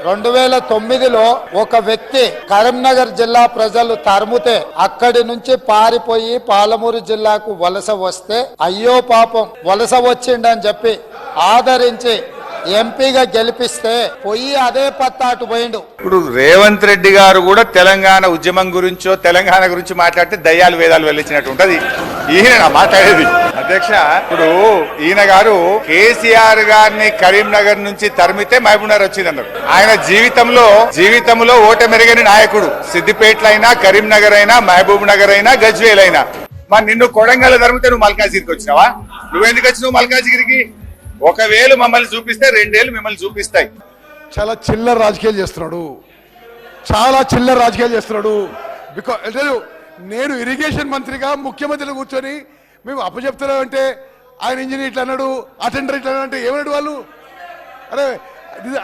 2009లో ఒక వ్యక్తి కరీంనగర్ జిల్లా ప్రజలు తరుముతే అక్కడి నుంచి పారిపోయి పాలమూరు జిల్లాకు వలస వస్తే అయ్యో పాపం వలస వచ్చిండని చెప్పి ఆదరించి ఎంపీగా గెలిపిస్తే పోయి అదే పత్తాటు పోయిండు. ఇప్పుడు రేవంత్ రెడ్డి గారు కూడా తెలంగాణ ఉద్యమం గురించో తెలంగాణ గురించి మాట్లాడితే దయ్యాలు వేదాలు వెళ్ళించినట్టు ఉంటది. ఈయన మాట్లాడేది అధ్యక్ష, ఇప్పుడు ఈయన గారు కేసీఆర్ గారిని కరీంనగర్ నుంచి తరిమితే మహబూబ్నగర్ వచ్చిందన్నారు. ఆయన జీవితంలో ఓటమెరుగని నాయకుడు. సిద్దిపేటలో అయినా, కరీంనగర్ అయినా, మహబూబ్ నగర్ అయినా, గజ్వేల్ అయినా. మరి నిన్ను కొడంగల్ తరిమితే నువ్వు మల్కాజిగిరికి వచ్చినావా? నువ్వెందుకు వచ్చినావు మల్కాజిగిరికి? ఒకవేళ మమ్మల్ని చూపిస్తే 2 ఏళ్ళు మిమ్మల్ని చూపిస్తాయి. చాలా చిల్లర రాజకీయాలు చేస్తున్నాడు. బికాజ్ నేను ఇరిగేషన్ మంత్రిగా ముఖ్యమంత్రిని కూర్చొని మేము అప్పచెప్తున్నాం అంటే ఆయన ఇంజనీర్ ఇట్లా అన్నాడు, అటెండర్ ఇట్లా అంటే ఏమన్నాడు వాళ్ళు? అరే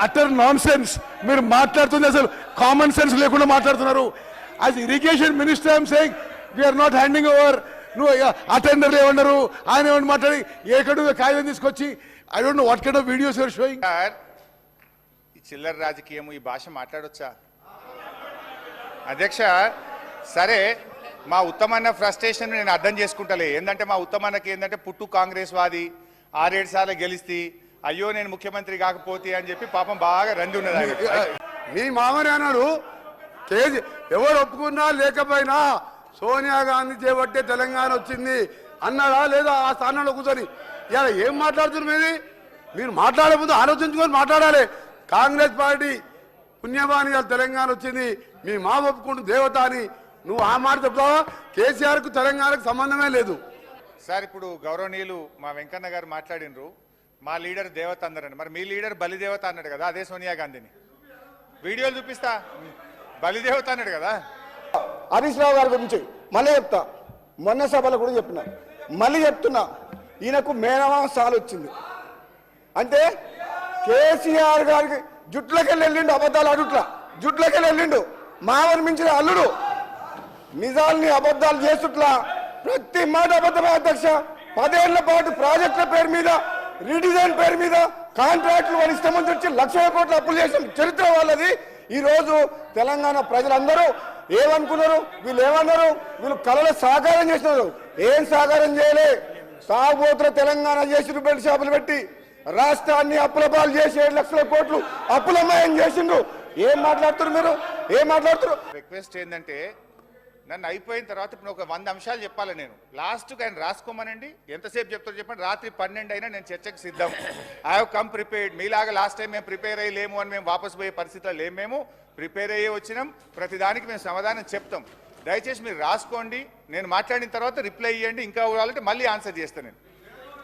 అటర్ నాన్ సెన్స్. మీరు మాట్లాడుతుంది అసలు కామన్ సెన్స్ లేకుండా మాట్లాడుతున్నారు. As irrigation minister I'm saying we're not handing over. నువ్వు అటెండర్లు ఏమన్నారు, ఆయన ఏమన్నా మాట్లాడి ఏకడు కాగితం తీసుకొచ్చి I don't know what kind of videos you are showing. ఈ చిల్లర రాజకీయం ఈ భాష మాట్లాడొచ్చా అధ్యక్ష? సరే, మా ఉత్తమన్న ఫ్రస్ట్రేషన్ నేను అర్థం చేసుకుంటలే. ఏంటంటే మా ఉత్తమన్నకి ఏంటంటే పుట్టు కాంగ్రెస్ వాది, 6-7 సార్లు గెలిస్తే అయ్యో నేను ముఖ్యమంత్రి కాకపోతే అని చెప్పి పాపం బాగా రంది ఉన్నది. మీ మామని అన్నాడు, ఎవరు ఒప్పుకున్నా లేకపోయినా సోనియా గాంధీ చేపట్టే తెలంగాణ వచ్చింది అన్నారా లేదా? ఆ స్థానంలో కూర్చొని ఇలా ఏం మాట్లాడుతున్నారు? మీరు మాట్లాడే ముందు ఆలోచించుకొని మాట్లాడాలి. కాంగ్రెస్ పార్టీ పుణ్యమాని తెలంగాణ వచ్చింది, మీ మా ఒప్పుకుంటూ దేవత అని నువ్వు ఆ మాట చెప్తావా? కేసీఆర్కు తెలంగాణకు సంబంధమే లేదు. సార్, ఇప్పుడు గౌరవనీయులు మా వెంకన్న గారు మాట్లాడినరు, మా లీడర్ దేవత అందరని. మరి మీ లీడర్ బలిదేవత అన్నాడు కదా, అదే సోనియా గాంధీని. వీడియోలు చూపిస్తా, బలిదేవత అన్నాడు కదా. హరీష్ రావు గారి గురించి మళ్ళీ చెప్తా, మొన్న సభలో కూడా చెప్పినా, మళ్ళీ చెప్తున్నా, ఈయనకు మేనమామ సాలు వచ్చింది అంటే కేసీఆర్ గారికి జుట్లకెళ్ళి వెళ్ళిండు, అబద్ధాలు అడుట్లా జుట్లకెళ్ళి వెళ్ళిండు, మామని మించిన అల్లుడు. నిజాల్ని అబద్ధాలు చేస్తుట్లా ప్రతి మాట అబద్ధమే అధ్యక్ష. 10 ఏళ్ల పాటు ప్రాజెక్టుల పేరు మీద, రీడిజైన్ పేరు మీద కాంట్రాక్టులు వాళ్ళు ఇష్టం వచ్చి లక్షల కోట్ల అప్పులు చేసిన చరిత్ర వాళ్ళది. ఈ రోజు తెలంగాణ ప్రజలందరూ ఏమనుకున్నారు? వీళ్ళు ఏమన్నారు? వీళ్ళు కళలు సాకారం చేసినారు. ఏం సాకారం చేయలే? తాగుబోతుల తెలంగాణ చేసి బెల్ట్ షాపులు పెట్టి రాష్ట్రాన్ని అప్పుల పాలు చేసి 7 లక్షల కోట్లు అప్పులమయం చేసిండ్రు. ఏం మాట్లాడుతున్నారు మీరు? ఏం మాట్లాడుతున్నారు? రిక్వెస్ట్ ఏంటంటే, నన్ను అయిపోయిన తర్వాత ఇప్పుడు ఒక 100 అంశాలు చెప్పాలి నేను. లాస్ట్కి ఆయన రాసుకోమనండి, ఎంతసేపు చెప్తారో చెప్పండి. రాత్రి 12 అయినా నేను చర్చకు సిద్ధం. I have come prepared. మీలాగా లాస్ట్ టైం మేము ప్రిపేర్ అయ్యలేము అని మేము వాపసు పోయే పరిస్థితిలో లేము. మేము ప్రిపేర్ అయ్యే వచ్చినాం, ప్రతిదానికి మేము సమాధానం చెప్తాం. దయచేసి మీరు రాసుకోండి, నేను మాట్లాడిన తర్వాత రిప్లై ఇవ్వండి. ఇంకా కావాలంటే మళ్ళీ ఆన్సర్ చేస్తాను నేను.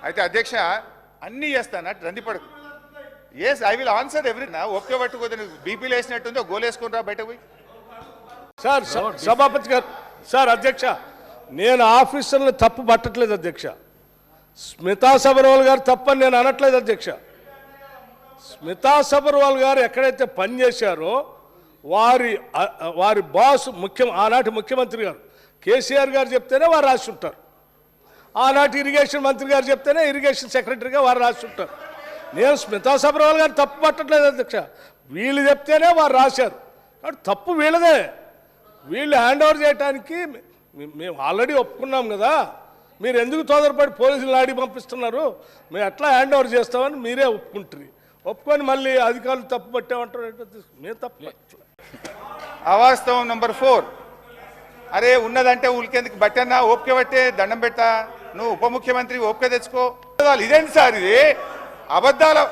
అయితే అధ్యక్ష, అన్నీ చేస్తాను, రందిపడకు. Yes, I will answer every. ఒకే పట్టుకోదు, బీపీలు వేసినట్టుందో గోలేసుకుని రా బయటకు పోయి. సార్, సభాపతి గారు, సార్ అధ్యక్ష, నేను ఆఫీసర్లు తప్పు పట్టట్లేదు అధ్యక్ష. స్మితా సబర్వాల్ గారు తప్పని నేను అనట్లేదు అధ్యక్ష. స్మితా సబర్వాల్ గారు ఎక్కడైతే పనిచేశారో వారి బాస్ ఆనాటి ముఖ్యమంత్రి గారు కేసీఆర్ గారు చెప్తేనే వారు రాసి ఉంటారు. ఆనాటి ఇరిగేషన్ మంత్రి గారు చెప్తేనే ఇరిగేషన్ సెక్రటరీగా వారు రాసి ఉంటారు. నేను స్మితా సబర్వాల్ గారు తప్పు పట్టట్లేదు అధ్యక్ష. వీళ్ళు చెప్తేనే వారు రాశారు, కాబట్టి తప్పు వీళ్ళదే. వీళ్ళు హ్యాండ్ ఓవర్ చేయడానికి మేము ఆల్రెడీ ఒప్పుకున్నాం కదా. మీరు ఎందుకు తొందరపడి పోలీసులు ఆడి పంపిస్తున్నారు? మేము ఎట్లా హ్యాండ్ ఓవర్ చేస్తామని మీరే ఒప్పుకుంటారు. ఒప్పుకొని మళ్ళీ అధికారులు తప్పు పట్టామంటారు. మేము తప్పు. అవాస్తవం నంబర్ 4. అరే ఉన్నదంటే ఊరికేందుకు బట్టన్నా, ఓపిక పట్టే దండం పెట్టా. నువ్వు ఉప ముఖ్యమంత్రి, ఓపిక తెచ్చుకో. ఇదేంటి సార్ ఇది? అబద్ధాలు